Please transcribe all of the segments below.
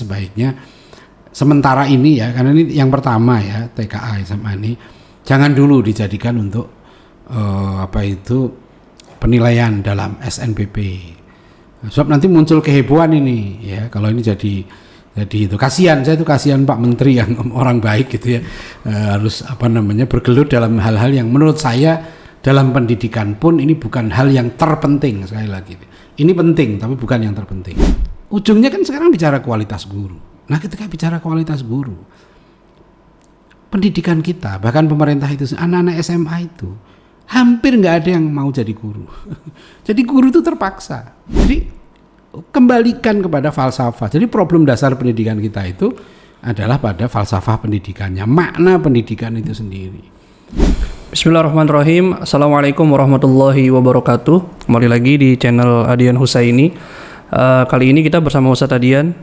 sebaiknya sementara ini ya, karena ini yang pertama ya, TKA SMA ini jangan dulu dijadikan untuk penilaian dalam SNBP. Sebab nanti muncul kehebohan ini ya, kalau ini jadi itu kasihan Pak Menteri yang orang baik gitu ya, harus bergelut dalam hal-hal yang menurut saya dalam pendidikan pun ini bukan hal yang terpenting. Sekali lagi, ini penting tapi bukan yang terpenting. Ujungnya kan sekarang bicara kualitas guru. Nah, ketika bicara kualitas guru, pendidikan kita, bahkan pemerintah itu, anak-anak SMA itu hampir nggak ada yang mau jadi guru. Jadi guru itu terpaksa. Jadi kembalikan kepada falsafah. Jadi problem dasar pendidikan kita itu adalah pada falsafah pendidikannya, makna pendidikan itu sendiri. Bismillahirrahmanirrahim. Assalamualaikum warahmatullahi wabarakatuh. Kembali lagi di channel Adian Husaini. Kali ini kita bersama Ustadz Adian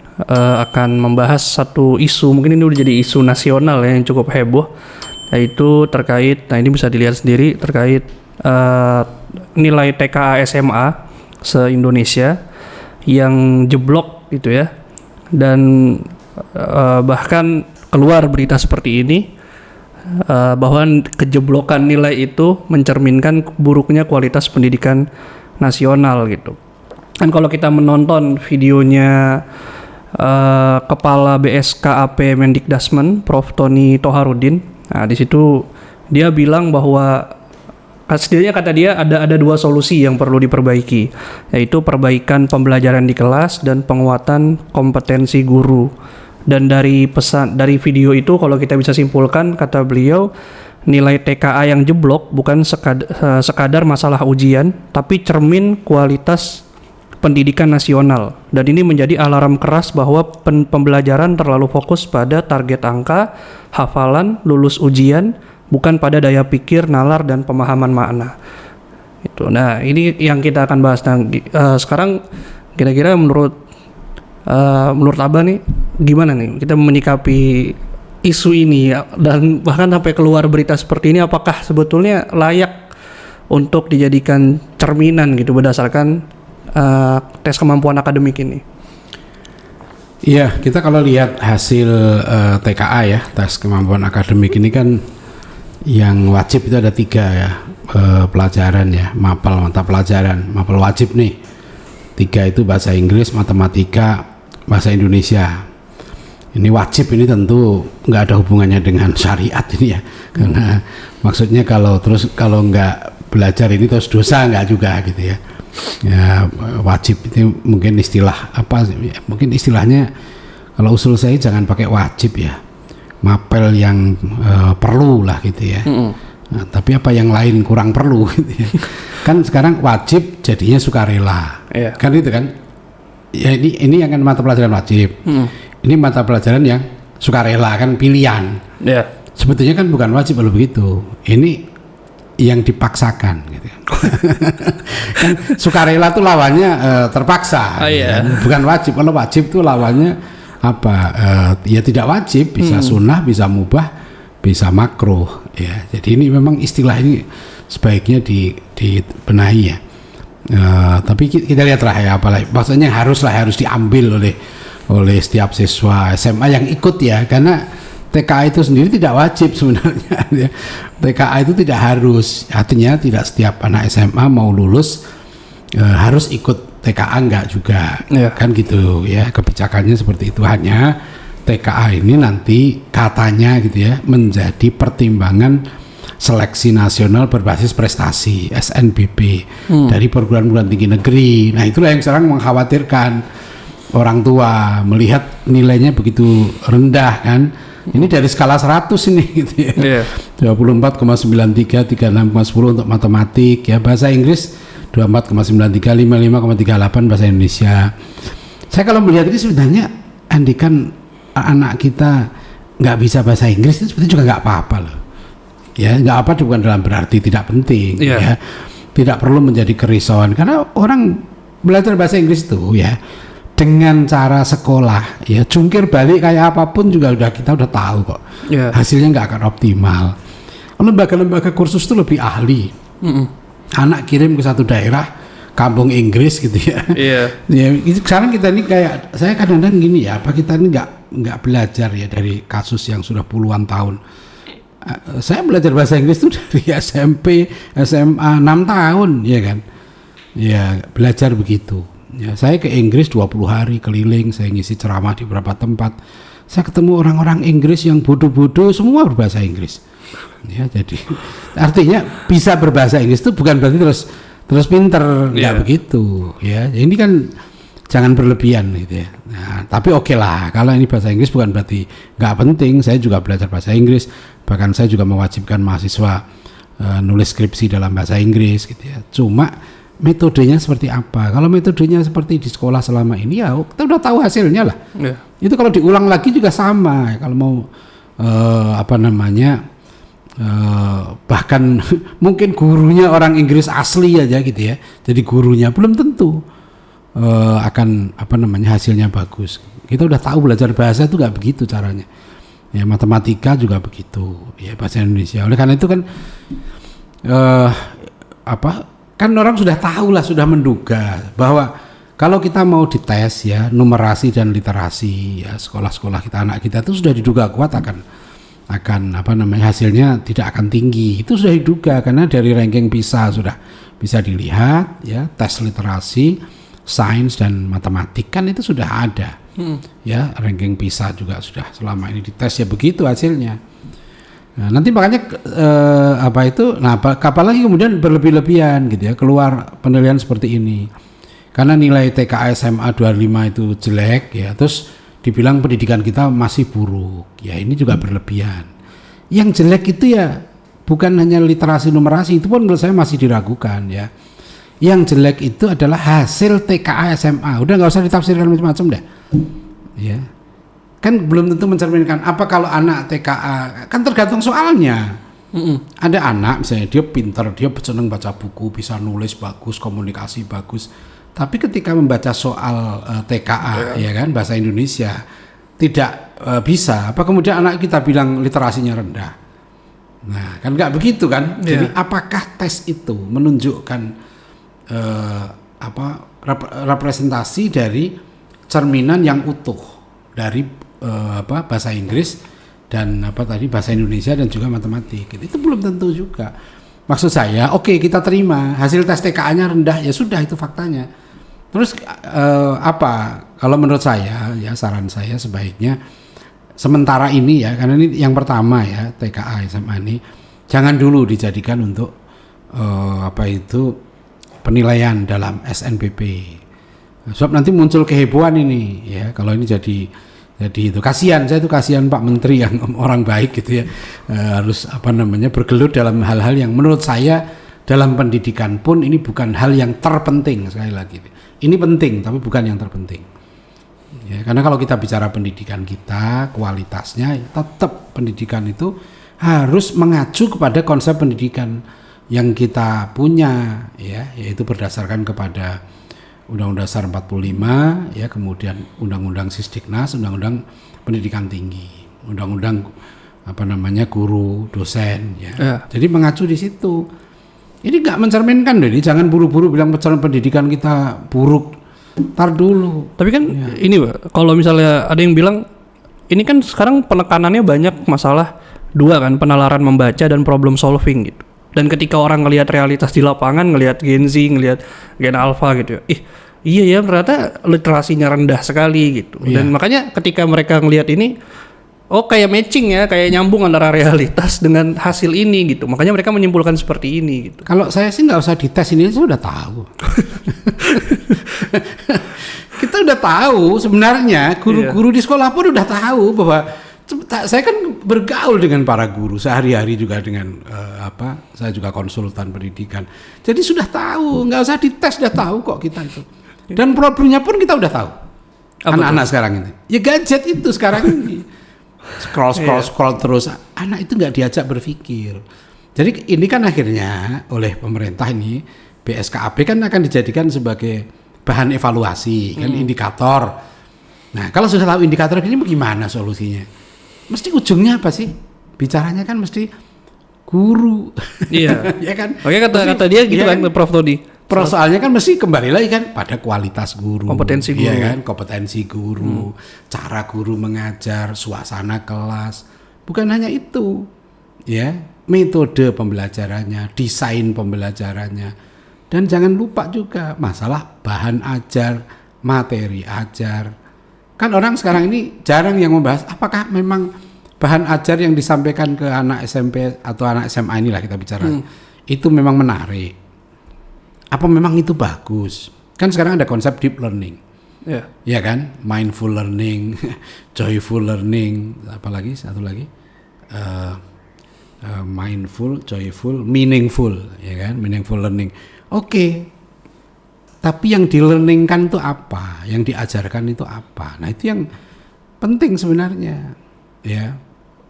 akan membahas satu isu, mungkin ini udah jadi isu nasional ya, yang cukup heboh, yaitu terkait, nah ini bisa dilihat sendiri, terkait nilai TKA SMA se-Indonesia yang jeblok gitu ya, dan bahkan keluar berita seperti ini bahwa kejeblokan nilai itu mencerminkan buruknya kualitas pendidikan nasional gitu. Kan kalau kita menonton videonya Kepala BSKAP Mendikdasmen Prof. Tony Toharudin, nah di situ dia bilang bahwa setidaknya kata dia ada dua solusi yang perlu diperbaiki, yaitu perbaikan pembelajaran di kelas dan penguatan kompetensi guru. Dan dari video itu kalau kita bisa simpulkan, kata beliau, nilai TKA yang jeblok bukan sekadar masalah ujian, tapi cermin kualitas pendidikan nasional, dan ini menjadi alarm keras bahwa pembelajaran terlalu fokus pada target angka, hafalan, lulus ujian, bukan pada daya pikir, nalar, dan pemahaman makna. Itu. Nah, ini yang kita akan bahas. Nah, sekarang kira-kira menurut Abah nih, gimana nih kita menyikapi isu ini ya, dan bahkan sampai keluar berita seperti ini, apakah sebetulnya layak untuk dijadikan cerminan gitu berdasarkan tes kemampuan akademik ini? Iya, kita kalau lihat hasil TKA ya, tes kemampuan akademik ini kan yang wajib itu ada 3 ya, pelajaran ya, mata pelajaran, mapel wajib nih. 3 itu bahasa Inggris, matematika, bahasa Indonesia. Ini wajib, ini tentu nggak ada hubungannya dengan syariat ini ya, karena maksudnya kalau nggak belajar ini terus dosa nggak juga gitu ya. Ya, wajib itu mungkin istilah mungkin istilahnya kalau usul saya jangan pakai wajib ya, mapel yang perlu lah gitu ya. Nah, tapi apa yang lain kurang perlu gitu ya. Kan sekarang wajib jadinya sukarela, kan itu kan ya, ini yang kan mata pelajaran wajib, ini mata pelajaran yang sukarela, kan pilihan. Sebetulnya kan bukan wajib kalau begitu, ini yang dipaksakan gitu. Kan sukarela tuh lawannya terpaksa, bukan wajib. Kalau wajib tuh lawannya ya tidak wajib, bisa sunnah, bisa mubah, bisa makruh ya. Jadi ini memang istilah ini sebaiknya dibenahi ya. Tapi kita lihatlah ya, apalagi maksudnya harus diambil oleh setiap siswa SMA yang ikut ya, karena TKA itu sendiri tidak wajib sebenarnya. TKA itu tidak harus, artinya tidak setiap anak SMA mau lulus harus ikut TKA, enggak juga, kan gitu ya, kebijakannya seperti itu. Hanya TKA ini nanti katanya gitu ya menjadi pertimbangan seleksi nasional berbasis prestasi SNBP dari perguruan tinggi negeri. Nah, itulah yang sekarang mengkhawatirkan orang tua melihat nilainya begitu rendah kan. Ini dari skala 100 ini gitu ya. 24,93, 36,10 untuk matematik ya, bahasa Inggris 24,93, 55,38 bahasa Indonesia. Saya kalau melihat ini sebenarnya andikan anak kita nggak bisa bahasa Inggris itu sebetulnya juga nggak apa-apa loh. Ya, nggak apa, bukan dalam berarti tidak penting ya. Tidak perlu menjadi kerisauan, karena orang belajar bahasa Inggris itu ya dengan cara sekolah ya, jungkir balik kayak apapun juga kita udah tahu kok. Hasilnya nggak akan optimal. Lembaga-lembaga kursus itu lebih ahli. Anak kirim ke satu daerah, kampung Inggris gitu ya. Iya. Ya, sekarang kita ini kayak saya kadang-kadang gini ya, apa kita ini nggak belajar ya dari kasus yang sudah puluhan tahun. Saya belajar bahasa Inggris itu dari SMP, SMA 6 tahun, ya kan. Ya, belajar begitu. Ya, saya ke Inggris 20 hari keliling, saya ngisi ceramah di beberapa tempat. Saya ketemu orang-orang Inggris yang bodoh-bodoh semua berbahasa Inggris. Ya, jadi artinya bisa berbahasa Inggris itu bukan berarti terus pinter, nggak begitu. Ya, ini kan jangan berlebihan gitu ya. Nah, tapi oke lah, kalau ini bahasa Inggris bukan berarti nggak penting. Saya juga belajar bahasa Inggris, bahkan saya juga mewajibkan mahasiswa nulis skripsi dalam bahasa Inggris gitu ya. Cuma metodenya seperti apa? Kalau metodenya seperti di sekolah selama ini ya kita udah tahu hasilnya lah. Yeah. Itu kalau diulang lagi juga sama. Kalau mau bahkan mungkin gurunya orang Inggris asli aja gitu ya. Jadi gurunya belum tentu akan hasilnya bagus. Kita udah tahu belajar bahasa itu nggak begitu caranya. Ya matematika juga begitu. Ya bahasa Indonesia. Oleh karena itu kan kan orang sudah tahu lah, sudah menduga bahwa kalau kita mau dites ya numerasi dan literasi ya sekolah-sekolah kita, anak kita itu sudah diduga kuat akan hasilnya tidak akan tinggi. Itu sudah diduga karena dari ranking PISA sudah bisa dilihat ya, tes literasi, sains dan matematik kan itu sudah ada. Ya, ranking PISA juga sudah selama ini dites ya begitu hasilnya. Nah, nanti makanya apalagi kemudian berlebih-lebihan gitu ya, keluar penilaian seperti ini. Karena nilai TKA SMA 25 itu jelek ya, terus dibilang pendidikan kita masih buruk. Ya ini juga berlebihan. Yang jelek itu ya bukan hanya literasi numerasi, itu pun menurut saya masih diragukan ya. Yang jelek itu adalah hasil TKA SMA. Udah nggak usah ditafsirkan macam-macam deh. Ya. Kan belum tentu mencerminkan apa kalau anak TKA, kan tergantung soalnya. Ada anak misalnya dia pintar, dia senang baca buku, bisa nulis bagus, komunikasi bagus, tapi ketika membaca soal TKA ya kan bahasa Indonesia tidak bisa, apa kemudian anak kita bilang literasinya rendah? Nah kan nggak begitu kan. Jadi apakah tes itu menunjukkan representasi dari cerminan yang utuh dari bahasa Inggris dan bahasa Indonesia dan juga matematik. Itu belum tentu juga. Maksud saya, oke, kita terima hasil tes TKA-nya rendah, ya sudah itu faktanya. Terus kalau menurut saya ya saran saya sebaiknya sementara ini ya, karena ini yang pertama ya TKA SMA ini jangan dulu dijadikan untuk penilaian dalam SNBP. Sebab nanti muncul kehebohan ini ya, kalau ini jadi itu kasihan Pak Menteri yang orang baik gitu ya, harus bergelut dalam hal-hal yang menurut saya dalam pendidikan pun ini bukan hal yang terpenting. Sekali lagi ini penting tapi bukan yang terpenting ya, karena kalau kita bicara pendidikan kita kualitasnya ya, tetap pendidikan itu harus mengacu kepada konsep pendidikan yang kita punya ya, yaitu berdasarkan kepada Undang-Undang Dasar 45 ya, kemudian Undang-Undang Sisdiknas, Undang-Undang Pendidikan Tinggi, Undang-Undang guru, dosen ya. Jadi mengacu di situ. Ini nggak mencerminkan deh, jangan buru-buru bilang pendidikan kita buruk. Tar dulu. Tapi kan ini Pak, kalau misalnya ada yang bilang ini kan sekarang penekanannya banyak masalah dua kan, penalaran membaca dan problem solving gitu. Dan ketika orang ngelihat realitas di lapangan, ngelihat Gen Z, ngelihat Gen Alpha gitu, iya ya ternyata literasinya rendah sekali gitu. Dan makanya ketika mereka ngelihat ini, kayak matching ya, kayak nyambung antara realitas dengan hasil ini gitu. Makanya mereka menyimpulkan seperti ini gitu. Kalau saya sih nggak usah dites, ini saya udah tahu. Kita udah tahu sebenarnya, guru-guru di sekolah pun udah tahu bahwa saya kan bergaul dengan para guru sehari-hari juga dengan saya juga konsultan pendidikan. Jadi sudah tahu, nggak usah dites, sudah tahu kok kita itu. Dan problemnya pun kita udah tahu. Anak-anak sekarang ini, ya gadget itu sekarang ini scroll terus, anak itu nggak diajak berpikir. Jadi ini kan akhirnya oleh pemerintah ini BSKAB kan akan dijadikan sebagai bahan evaluasi, kan indikator. Nah kalau sudah tahu indikator ini bagaimana solusinya? Mesti ujungnya apa sih? Bicaranya kan mesti guru. Iya. Ya kan? Oke kata dia gitu kan Prof Todi. Persoalannya kan mesti kembali lagi kan pada kualitas guru, Kompetensi guru. iya kan, kompetensi guru, cara guru mengajar, suasana kelas, bukan hanya itu, ya, metode pembelajarannya, desain pembelajarannya, dan jangan lupa juga masalah bahan ajar, materi ajar. Kan orang sekarang ini jarang yang membahas apakah memang bahan ajar yang disampaikan ke anak SMP atau anak SMA inilah kita bicara, itu memang menarik. Apa memang itu bagus? Kan sekarang ada konsep deep learning, ya kan, mindful learning, joyful learning, apalagi satu lagi, mindful, joyful, meaningful, ya kan, meaningful learning. Oke, tapi yang di learningkan itu apa? Yang diajarkan itu apa? Nah itu yang penting sebenarnya, ya.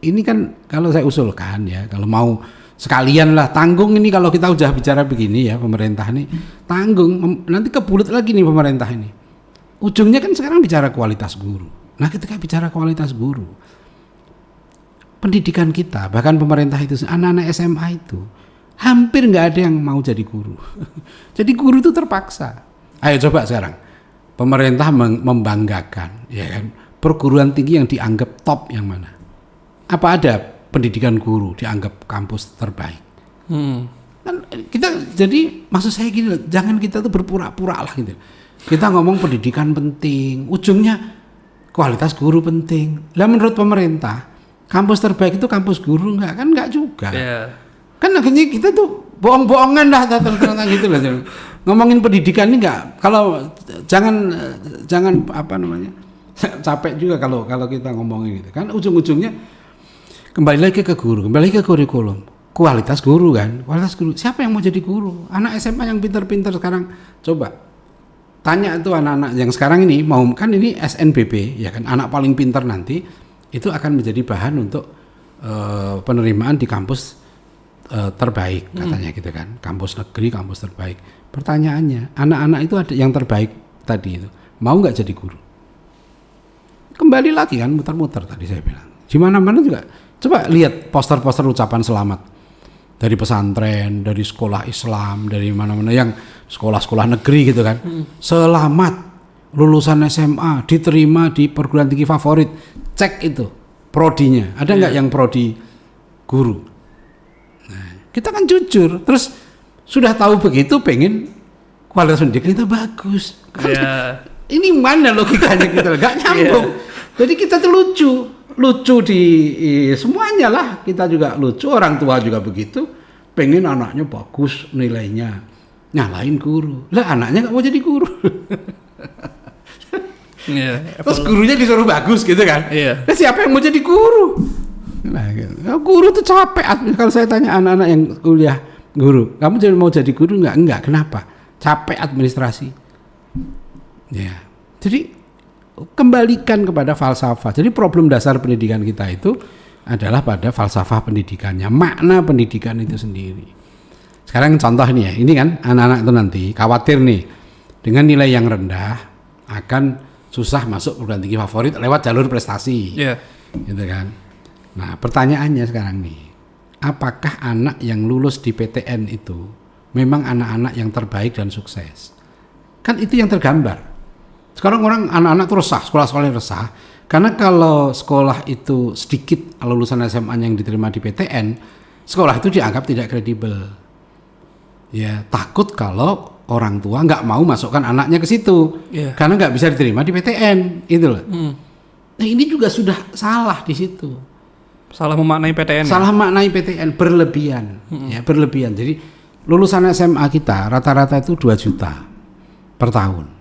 Ini kan kalau saya usulkan ya, kalau mau sekalian lah tanggung ini kalau kita udah bicara begini ya pemerintah nih tanggung nanti kebulet lagi nih pemerintah ini ujungnya kan sekarang bicara kualitas guru. Nah ketika bicara kualitas guru pendidikan kita bahkan pemerintah itu anak-anak SMA itu hampir nggak ada yang mau jadi guru. Jadi guru itu terpaksa. Ayo coba sekarang pemerintah membanggakan ya kan perguruan tinggi yang dianggap top yang mana? Apa ada pendidikan guru dianggap kampus terbaik? Kan kita jadi maksud saya gini loh, jangan kita tuh berpura-pura lah gitu. Kita ngomong pendidikan penting, ujungnya kualitas guru penting. Lah menurut pemerintah kampus terbaik itu kampus guru nggak? Kan nggak juga. Kan akhirnya kita tuh bohong-bohongan lah tentang gitu loh. Ngomongin pendidikan ini nggak, kalau jangan apa namanya capek juga kalau kita ngomongin gitu kan ujung-ujungnya kembali lagi ke guru, kembali ke kurikulum. Kualitas guru kan, kualitas guru. Siapa yang mau jadi guru? Anak SMA yang pintar-pintar sekarang, coba tanya tuh anak-anak yang sekarang ini mau kan ini SNBP, ya kan, anak paling pintar nanti itu akan menjadi bahan untuk penerimaan di kampus terbaik katanya gitu kan, kampus negeri, kampus terbaik. Pertanyaannya, anak-anak itu ada yang terbaik tadi itu, mau nggak jadi guru? Kembali lagi kan, muter-muter tadi saya bilang. Di mana-mana juga. Coba lihat poster-poster ucapan selamat dari pesantren, dari sekolah Islam, dari mana-mana yang sekolah-sekolah negeri gitu kan. Selamat lulusan SMA diterima di perguruan tinggi favorit. Cek itu prodinya. Ada nggak yang prodi guru? Nah, kita kan jujur. Terus sudah tahu begitu pengen kualitas pendidikan kita bagus. Kan ini mana logikanya kita? Nggak nyambung. Jadi kita tuh lucu di semuanya lah, kita juga lucu, orang tua juga begitu, pengen anaknya bagus nilainya, nyalain guru, lah anaknya nggak mau jadi guru. Terus gurunya disuruh bagus gitu kan, lah siapa yang mau jadi guru? Nah, gitu. Guru tuh capek. Kalau saya tanya anak-anak yang kuliah guru, kamu mau jadi guru nggak, kenapa? Capek administrasi. Ya, jadi kembalikan kepada falsafah. Jadi problem dasar pendidikan kita itu adalah pada falsafah pendidikannya, makna pendidikan itu sendiri. Sekarang contoh nih ya, ini kan anak-anak itu nanti khawatir nih dengan nilai yang rendah akan susah masuk perguruan tinggi favorit lewat jalur prestasi, gitu kan. Nah pertanyaannya sekarang nih, apakah anak yang lulus di PTN itu memang anak-anak yang terbaik dan sukses? Kan itu yang tergambar. Sekarang anak-anak tuh resah, sekolah-sekolah resah, karena kalau sekolah itu sedikit lulusan SMA yang diterima di PTN, sekolah itu dianggap tidak kredibel. Ya takut kalau orang tua nggak mau masukkan anaknya ke situ, karena nggak bisa diterima di PTN, itu loh. Nah ini juga sudah salah di situ. Salah memaknai PTN. Salah maknai PTN berlebihan, ya berlebihan. Jadi lulusan SMA kita rata-rata itu 2 juta per tahun.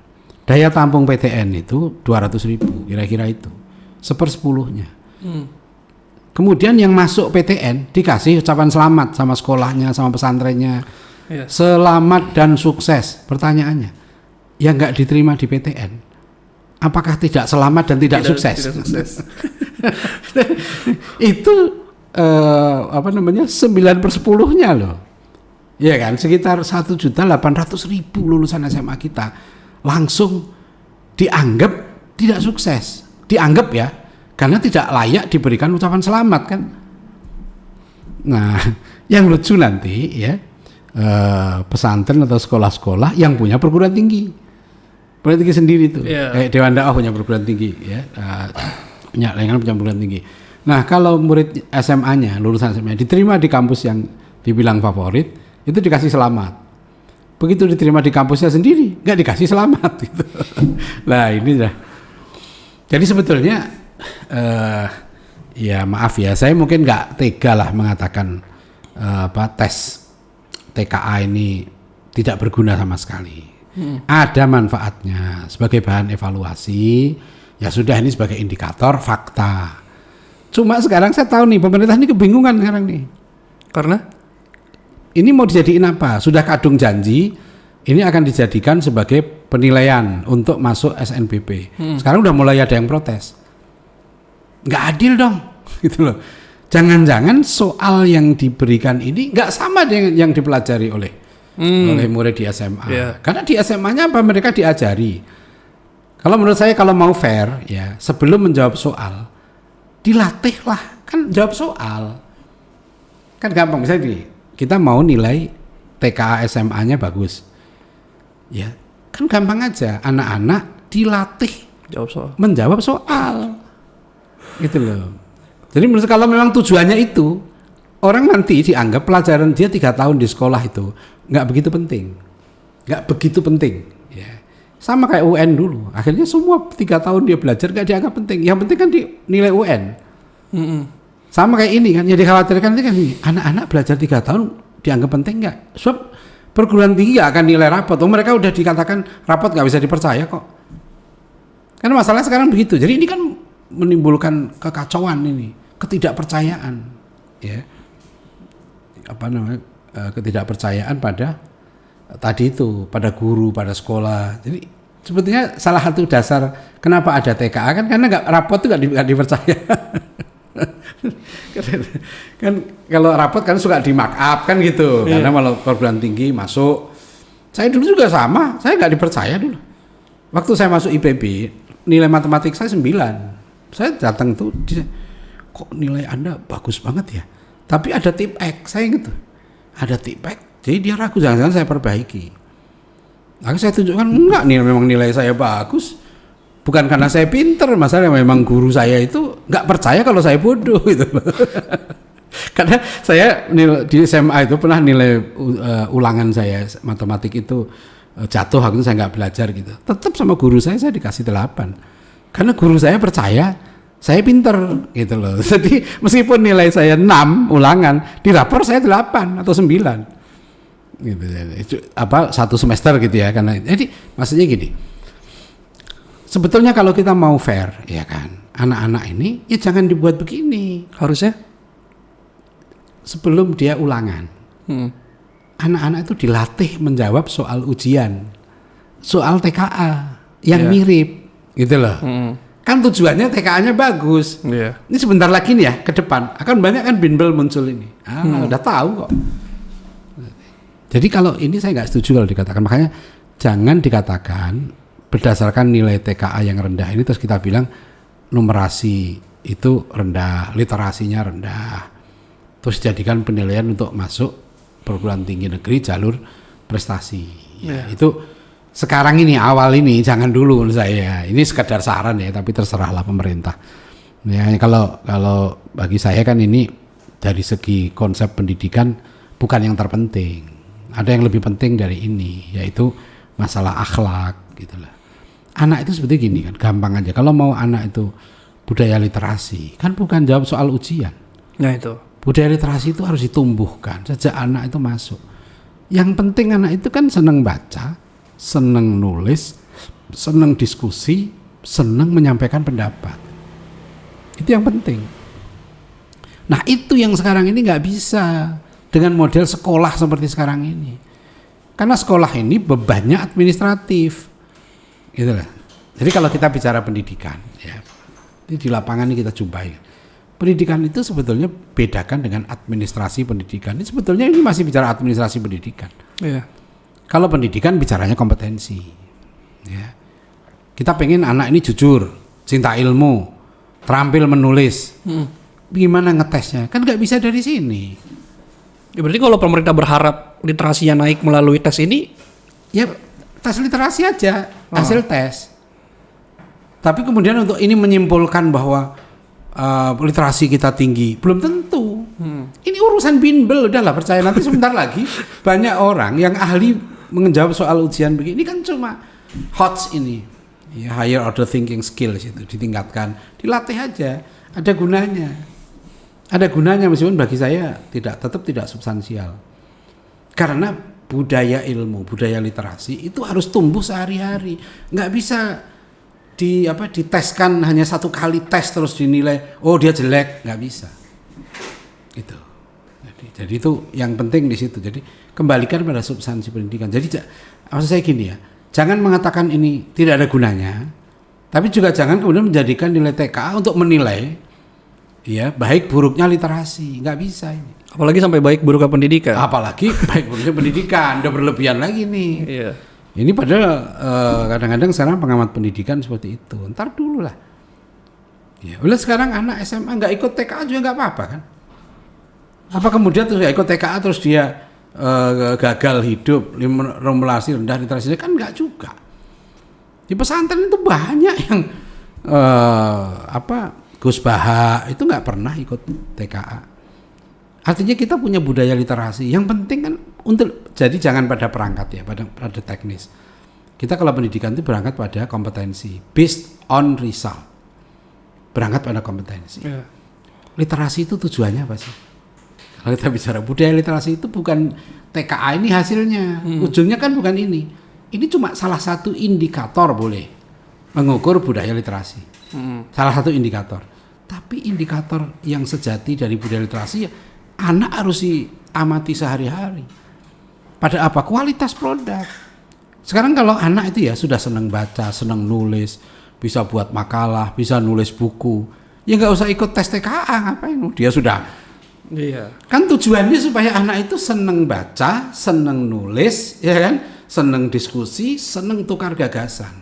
Daya tampung PTN itu 200.000 kira-kira itu 1/10-nya. Kemudian yang masuk PTN dikasih ucapan selamat sama sekolahnya, sama pesantrennya, selamat dan sukses. Pertanyaannya, yang nggak diterima di PTN, apakah tidak selamat dan tidak sukses? Tidak sukses. Itu 9/10-nya loh. Ya kan, sekitar 1.800.000 lulusan SMA kita langsung dianggap tidak sukses, dianggap ya, karena tidak layak diberikan ucapan selamat kan. Nah, yang lucu nanti ya, pesantren atau sekolah-sekolah yang punya perguruan tinggi sendiri tuh. Kayak Dewan Dakwah punya perguruan tinggi ya, Lengan punya perguruan tinggi. Nah kalau murid SMA-nya, lulusan SMA diterima di kampus yang dibilang favorit, itu dikasih selamat. Begitu diterima di kampusnya sendiri, nggak dikasih selamat gitu. Nah ini dah. Jadi sebetulnya ya maaf ya, saya mungkin nggak tega lah mengatakan tes TKA ini tidak berguna sama sekali. Ada manfaatnya sebagai bahan evaluasi, ya sudah ini sebagai indikator fakta. Cuma sekarang saya tahu nih pemerintah ini kebingungan sekarang nih. Karena? Ini mau dijadiin apa? Sudah kadung janji, ini akan dijadikan sebagai penilaian untuk masuk SNBP. Sekarang udah mulai ada yang protes. Nggak adil dong, gitu loh. Jangan-jangan soal yang diberikan ini nggak sama dengan yang dipelajari oleh murid di SMA. Karena di SMA-nya apa mereka diajari. Kalau menurut saya kalau mau fair ya, sebelum menjawab soal, dilatihlah, kan jawab soal. Kan gampang, misalnya kita mau nilai TKA SMA-nya bagus. Ya, kan gampang aja, anak-anak dilatih menjawab soal. Gitu loh. Jadi menurut kalau memang tujuannya itu, orang nanti dianggap pelajaran dia 3 tahun di sekolah itu nggak begitu penting. Ya. Sama kayak UN dulu, akhirnya semua 3 tahun dia belajar nggak dianggap penting. Yang penting kan nilai UN. Sama kayak ini kan, yang dikhawatirkan itu kan anak-anak belajar 3 tahun dianggap penting nggak? Sebab perguruan tinggi nggak akan nilai rapot. Mereka udah dikatakan rapot nggak bisa dipercaya kok. Karena masalahnya sekarang begitu. Jadi ini kan menimbulkan kekacauan ini, ketidakpercayaan, ya. Ketidakpercayaan pada tadi itu, pada guru, pada sekolah. Jadi sebetulnya salah satu dasar kenapa ada TKA kan karena rapot itu nggak dipercaya. Kan kalau rapot kan suka di mark up kan gitu. Karena kalau perguruan tinggi masuk, saya dulu juga sama, saya nggak dipercaya dulu. Waktu saya masuk IPB, nilai matematik saya 9. Saya datang tuh, kok nilai Anda bagus banget ya. Tapi ada tip X, saya gitu. Ada tip X, jadi dia ragu, jangan-jangan saya perbaiki. Lalu saya tunjukkan, enggak nih, memang nilai saya bagus. Bukan karena saya pinter, masalahnya memang guru saya itu nggak percaya kalau saya bodoh gitu. Karena saya di SMA itu pernah nilai ulangan saya matematik itu jatuh, waktu itu saya nggak belajar gitu. Tetap sama guru saya dikasih 8. Karena guru saya percaya saya pinter gitu loh. Jadi meskipun nilai saya 6 ulangan, di rapor saya 8 atau 9. Gitu. Itu satu semester gitu ya. Karena jadi maksudnya gini. Sebetulnya kalau kita mau fair ya kan, anak-anak ini ya jangan dibuat begini. Harusnya sebelum dia ulangan. Anak-anak itu dilatih menjawab soal ujian, soal TKA yang mirip. Gitu loh. Kan tujuannya TKA-nya bagus. Ini sebentar lagi nih ya ke depan akan banyak kan bimbel muncul ini. Udah tahu kok. Jadi kalau ini saya nggak setuju kalau dikatakan, makanya jangan dikatakan berdasarkan nilai TKA yang rendah ini terus kita bilang numerasi itu rendah, literasinya rendah, terus jadikan penilaian untuk masuk perguruan tinggi negeri jalur prestasi. Itu sekarang ini awal ini jangan dulu menurut saya. Ini sekedar saran ya, tapi terserahlah pemerintah. Ya kalau bagi saya kan ini dari segi konsep pendidikan bukan yang terpenting. Ada yang lebih penting dari ini, yaitu masalah akhlak gitulah. Anak itu sebetulnya gini kan, gampang aja. Kalau mau anak itu budaya literasi, kan bukan jawab soal ujian. Nah itu. Budaya literasi itu harus ditumbuhkan sejak anak itu masuk. Yang penting anak itu kan senang baca, senang nulis, senang diskusi, senang menyampaikan pendapat. Itu yang penting. Nah itu yang sekarang ini nggak bisa dengan model sekolah seperti sekarang ini. Karena sekolah ini bebannya administratif. Gitu lah. Jadi kalau kita bicara pendidikan, ya, ini di lapangan ini kita jumpai. Pendidikan itu sebetulnya bedakan dengan administrasi pendidikan. Ini sebetulnya ini masih bicara administrasi pendidikan. Kalau pendidikan bicaranya kompetensi. Ya. Kita pengen anak ini jujur, cinta ilmu, terampil menulis. Gimana ngetesnya? Kan nggak bisa dari sini. Ya berarti kalau pemerintah berharap literasinya naik melalui tes ini? Ya tes literasi aja, hasil tes. Tapi kemudian untuk ini menyimpulkan bahwa literasi kita tinggi, belum tentu. Ini urusan bimbel, udahlah percaya nanti sebentar lagi banyak orang yang ahli menjawab soal ujian begini. Ini kan cuma HOTS ini, ya, higher order thinking skills itu ditingkatkan, dilatih aja, ada gunanya meskipun bagi saya tetap tidak substansial. Karena budaya ilmu, budaya literasi itu harus tumbuh sehari-hari, nggak bisa diteskan hanya satu kali tes terus dinilai, oh dia jelek, nggak bisa. Itu. Jadi itu yang penting di situ. Jadi kembalikan pada substansi pendidikan. Jadi maksud saya gini ya, jangan mengatakan ini tidak ada gunanya, tapi juga jangan kemudian menjadikan nilai TKA untuk menilai ya baik buruknya literasi, nggak bisa ini. Apalagi sampai baik buruknya pendidikan. Apalagi baik buruknya pendidikan, udah berlebihan lagi nih. Iya. Ini padahal kadang-kadang sekarang pengamat pendidikan seperti itu. Ntar dulu lah. Ya, udah sekarang anak SMA nggak ikut TKA juga nggak apa-apa kan? Apa kemudian terus nggak ikut TKA terus dia gagal hidup, remulasi rendah literasinya, kan nggak juga. Di pesantren itu banyak yang Gus Baha itu nggak pernah ikut TKA. Artinya kita punya budaya literasi. Yang penting kan jadi jangan pada perangkat ya, pada teknis. Kita kalau pendidikan itu berangkat pada kompetensi, based on result. Berangkat pada kompetensi. Yeah. Literasi itu tujuannya apa sih? Kalau kita bicara budaya literasi itu bukan TKA ini hasilnya. Ujungnya kan bukan ini. Ini cuma salah satu indikator boleh mengukur budaya literasi. Salah satu indikator. Tapi indikator yang sejati dari budaya literasi ya anak harus diamati sehari-hari. Pada apa? Kualitas produk. Sekarang kalau anak itu ya sudah senang baca, senang nulis, bisa buat makalah, bisa nulis buku, ya nggak usah ikut tes TKA, ngapain? Dia sudah. Iya. Kan tujuannya supaya anak itu senang baca, senang nulis, ya kan, senang diskusi, senang tukar gagasan.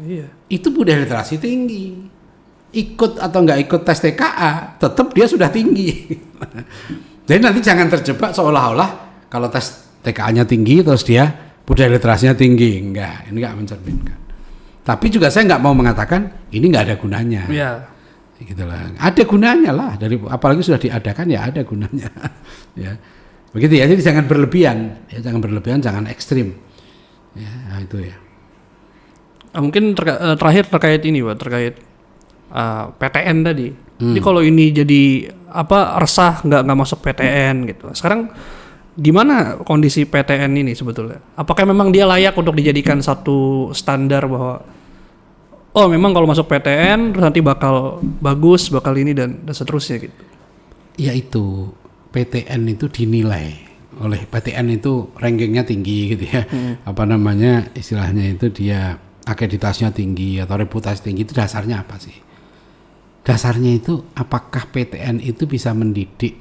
Iya. Itu budaya literasi tinggi. Ikut atau nggak ikut tes TKA, tetap dia sudah tinggi. Jadi nanti jangan terjebak seolah-olah kalau tes TKA-nya tinggi terus dia budaya literasinya tinggi. Enggak, ini nggak mencerminkan. Tapi juga saya nggak mau mengatakan ini nggak ada gunanya. Iya. Gitulah. Ada gunanya lah, apalagi sudah diadakan ya ada gunanya. Ya. Begitu ya. Jadi jangan berlebihan, ya jangan berlebihan, jangan ekstrim. Ya, nah itu ya. Mungkin terakhir terkait ini, Pak, terkait PTN tadi. Jadi kalau ini jadi resah nggak masuk PTN gitu. Sekarang gimana kondisi PTN ini sebetulnya? Apakah memang dia layak untuk dijadikan satu standar bahwa oh memang kalau masuk PTN terus nanti bakal bagus, bakal ini dan seterusnya gitu? Ya itu PTN itu dinilai oleh PTN itu rankingnya tinggi gitu ya. Istilahnya itu dia akreditasinya tinggi atau reputasi tinggi, itu dasarnya apa sih? Dasarnya itu apakah PTN itu bisa mendidik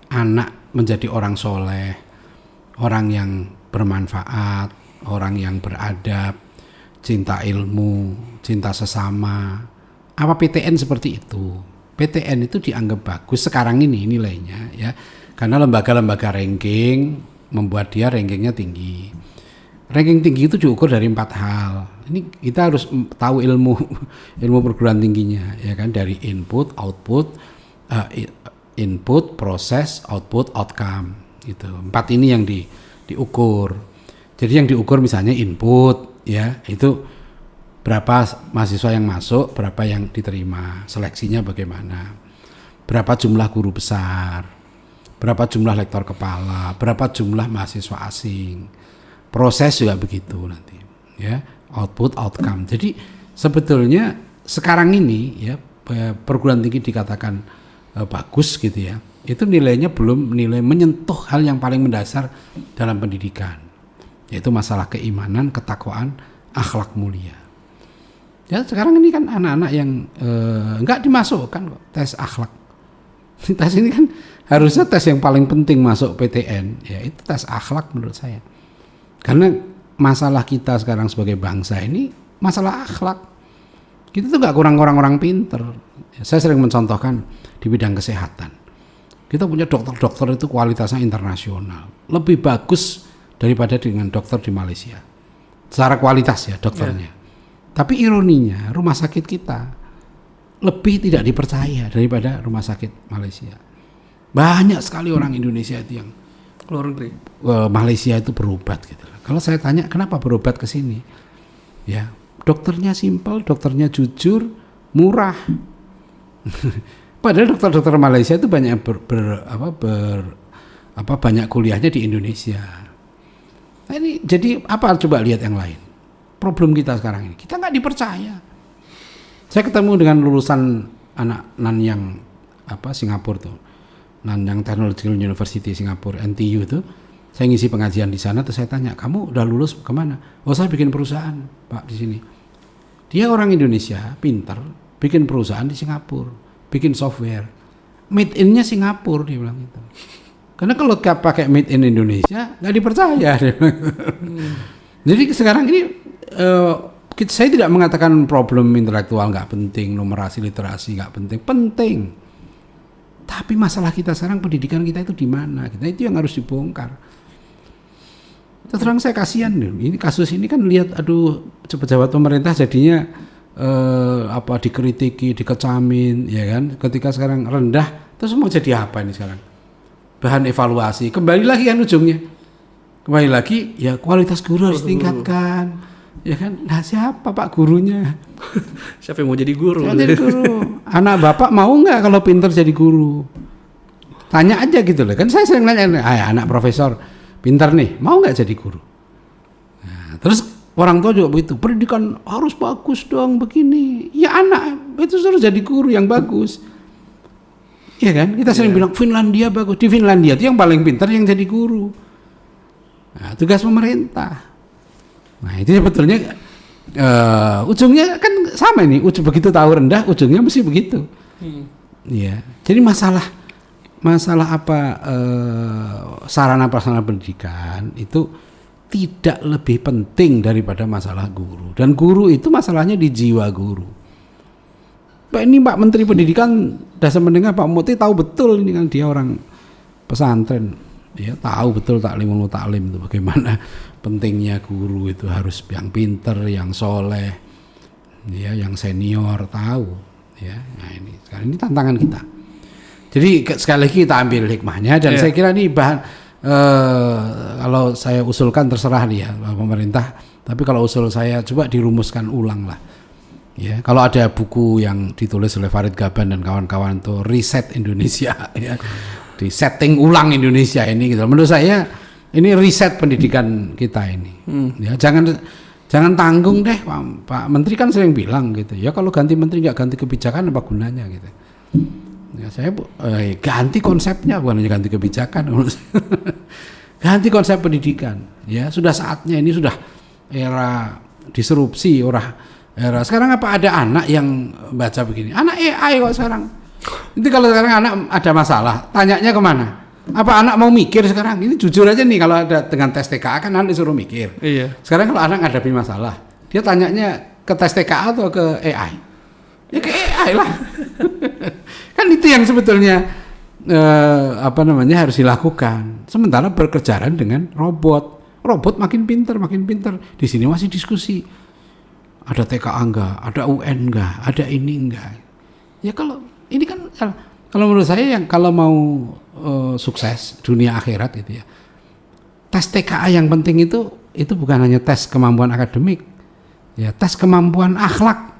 anak menjadi orang soleh, orang yang bermanfaat, orang yang beradab, cinta ilmu, cinta sesama. Apa PTN seperti itu? PTN itu dianggap bagus sekarang ini nilainya ya, karena lembaga-lembaga ranking membuat dia rankingnya tinggi. Ranking tinggi itu diukur dari 4 hal. Ini kita harus tahu ilmu perguruan tingginya ya kan, dari input, proses, output, outcome gitu. 4 ini yang diukur. Jadi yang diukur misalnya input ya, itu berapa mahasiswa yang masuk, berapa yang diterima, seleksinya bagaimana, berapa jumlah guru besar, berapa jumlah lektor kepala, berapa jumlah mahasiswa asing. Proses juga begitu nanti ya, output, outcome. Jadi sebetulnya sekarang ini ya perguruan tinggi dikatakan bagus gitu ya, itu nilainya belum nilai menyentuh hal yang paling mendasar dalam pendidikan, yaitu masalah keimanan, ketakwaan, akhlak mulia. Ya sekarang ini kan anak-anak yang enggak dimasukkan kok tes akhlak. Tes ini kan harusnya tes yang paling penting masuk PTN, ya itu tes akhlak menurut saya. Karena masalah kita sekarang sebagai bangsa ini masalah akhlak. Kita tuh gak kurang orang pinter. Saya sering mencontohkan di bidang kesehatan. Kita punya dokter-dokter itu kualitasnya internasional, lebih bagus daripada dengan dokter di Malaysia. Secara kualitas ya dokternya. Tapi ironinya rumah sakit kita lebih tidak dipercaya daripada rumah sakit Malaysia. Banyak sekali orang Indonesia itu yang Luar negeri. Malaysia itu berobat gitu. Kalau saya tanya kenapa berobat ke sini? Ya, dokternya simpel, dokternya jujur, murah. Padahal dokter-dokter Malaysia itu banyak banyak kuliahnya di Indonesia. Nah ini jadi apa, coba lihat yang lain. Problem kita sekarang ini, kita nggak dipercaya. Saya ketemu dengan lulusan anak Nanyang Singapura tuh. Nanyang Technological University Singapura, NTU itu. Saya ngisi pengajian di sana, terus saya tanya, kamu udah lulus kemana? Oh, saya bikin perusahaan, Pak, di sini. Dia orang Indonesia, pinter, bikin perusahaan di Singapura, bikin software. Made in-nya Singapura, dia bilang gitu. Karena kalau pakai made in Indonesia, nggak dipercaya. Dia bilang gitu. Jadi sekarang ini saya tidak mengatakan problem intelektual nggak penting, numerasi literasi nggak penting, penting. Tapi masalah kita sekarang pendidikan kita itu di mana? Kita itu yang harus dibongkar. Terus saya kasihan nih. Ini kasus ini kan lihat, aduh, pejabat pemerintah jadinya dikritiki, dikecamin, ya kan? Ketika sekarang rendah, terus mau jadi apa ini sekarang? Bahan evaluasi. Kembali lagi kan ujungnya. Kembali lagi, ya kualitas guru harus ditingkatkan. Ya kan, nah siapa Pak gurunya? Siapa yang mau jadi guru? Siapa jadi guru? Anak bapak mau nggak kalau pinter jadi guru? Tanya aja gitu loh. Kan saya sering nanya, anak profesor pinter nih, mau nggak jadi guru? Nah, terus orang tua juga begitu. Pendidikan harus bagus dong begini. Ya anak itu harus jadi guru yang bagus. Iya kan? Kita sering bilang Finlandia bagus. Di Finlandia itu yang paling pinter yang jadi guru. Nah, tugas pemerintah. Nah itu sebetulnya ujungnya kan sama ini, begitu tahu rendah ujungnya mesti begitu. Ya, jadi masalah sarana prasarana pendidikan itu tidak lebih penting daripada masalah guru, dan guru itu masalahnya di jiwa guru. Ini Pak Menteri Pendidikan, dasar mendengar Pak Muti tahu betul, ini kan dia orang pesantren, dia tahu betul taklimul taklim itu bagaimana pentingnya guru itu harus yang pinter, yang soleh, ya, yang senior, tahu, ya. Nah ini sekarang ini tantangan kita. Jadi sekali lagi kita ambil hikmahnya, dan saya kira ini bahan kalau saya usulkan terserah nih ya pemerintah. Tapi kalau usul saya coba dirumuskan ulang lah. Ya, kalau ada buku yang ditulis oleh Farid Gaban dan kawan-kawan itu Reset Indonesia, ya, di setting ulang Indonesia ini gitu. Menurut saya ini riset pendidikan kita ini. Ya, jangan tanggung deh, Pak Menteri kan sering bilang gitu. Ya kalau ganti menteri nggak ganti kebijakan apa gunanya gitu. Ya saya ganti konsepnya, bukan hanya ganti kebijakan. Ganti konsep pendidikan. Ya sudah saatnya, ini sudah era disrupsi, era sekarang apa ada anak yang baca begini. Anak AI kok sekarang. Nanti kalau sekarang anak ada masalah, tanyanya kemana? Apa anak mau mikir sekarang? Ini jujur aja nih, kalau ada dengan tes TKA kan anak disuruh mikir. Iya. Sekarang kalau anak ngadepi masalah, dia tanyanya ke tes TKA atau ke AI? Ya ke AI lah. Kan itu yang sebetulnya harus dilakukan. Sementara berkejaran dengan robot. Robot makin pinter. Di sini masih diskusi. Ada TKA enggak? Ada UN enggak? Ada ini enggak? Ya kalau ini kan kalau menurut saya yang kalau mau sukses dunia akhirat gitu ya, tes TKA yang penting itu bukan hanya tes kemampuan akademik, ya tes kemampuan akhlak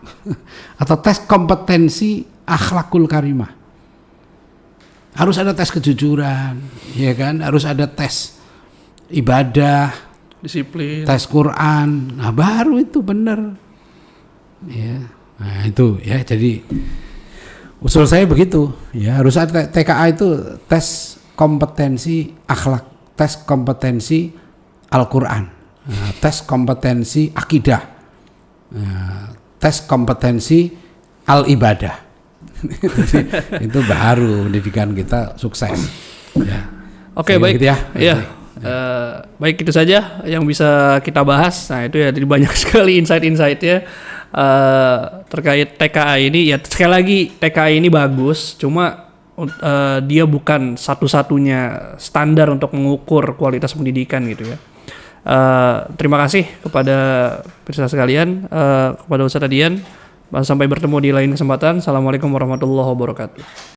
atau tes kompetensi akhlakul karimah. Harus ada tes kejujuran, ya kan? Harus ada tes ibadah, disiplin, tes Quran. Nah baru itu benar. Ya, nah itu ya jadi. Usul saya begitu, ya harus ada TKA itu tes kompetensi akhlak, tes kompetensi Al-Quran, tes kompetensi akidah, tes kompetensi al-ibadah. Itu baru pendidikan kita sukses. Ya. Oke, baik. Gitu ya. Ya. Baik, itu saja yang bisa kita bahas. Nah itu ya, jadi banyak sekali insight-insight ya. Terkait TKA ini, ya sekali lagi TKA ini bagus, cuma dia bukan satu-satunya standar untuk mengukur kualitas pendidikan gitu ya. Terima kasih kepada peserta sekalian, kepada Ustaz Adian. Sampai bertemu di lain kesempatan. Assalamualaikum warahmatullahi wabarakatuh.